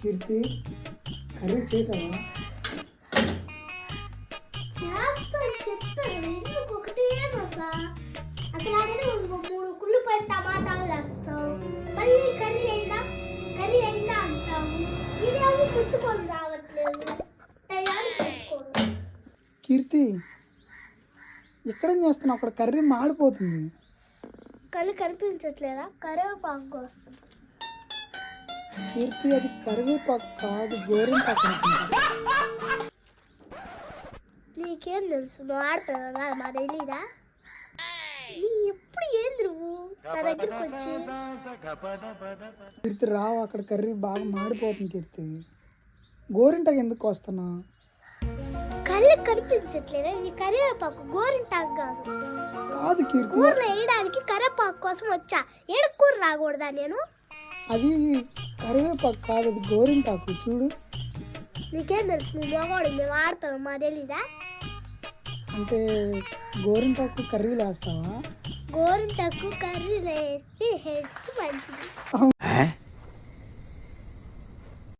కీర్తి curry చేసావా? చేస్తాను చెప్పాను ఎందుకు ఒకటే దోసా అసలు అదే 3 కుళ్ళిపోయిన టమాటాలు వేస్తావు మళ్ళీ కర్రీ అయిందా అంటావు ఇదేమో పుట్టుకొని రావట్లేదు టయానికి పెట్టుకోను. కీర్తి ఎక్కడేం చేస్తున్నావు? అక్కడ కర్రీ మాడిపోతుంది. కళ్ళు కనిపించట్లేదా? కరివేపాకు కోసం. కీర్తి అది కరివేపాకు కాదు, గోరింటాకు అనుకుంటా. నీకేం తెలుసు? నువ్వు ఆడతావు కదా మా తెలీదా? నీ ఎప్పుడు ఏంది నువ్వు నా దగ్గరకు వచ్చి? కీర్తి రావు, అక్కడ కర్రీ బాగా మాడిపోతుంది. కీర్తి గోరింటాకు ఎందుకు వస్తున్నా? కళ్ళు కనిపించట్లేదా? ఇది కరివేపాకు, గోరింటాకు కాదు. కాదు కీర్తి, కూరలో వేయడానికి కరివేపాకు కోసం వచ్చా. ఏడ కూర రాకూడదా నేను? అది కరివేపాకు కాదు, అది గోరింటాకు. చూడు. నీకేం తెలుసు? నువ్వు మగవాడు, మేము ఆడతాం మా తెలీదా? అంటే గోరింటాకు కర్రీలు వేస్తావా? గోరింటాకు కర్రీలో వేస్తే హెల్త్కి మంచిది.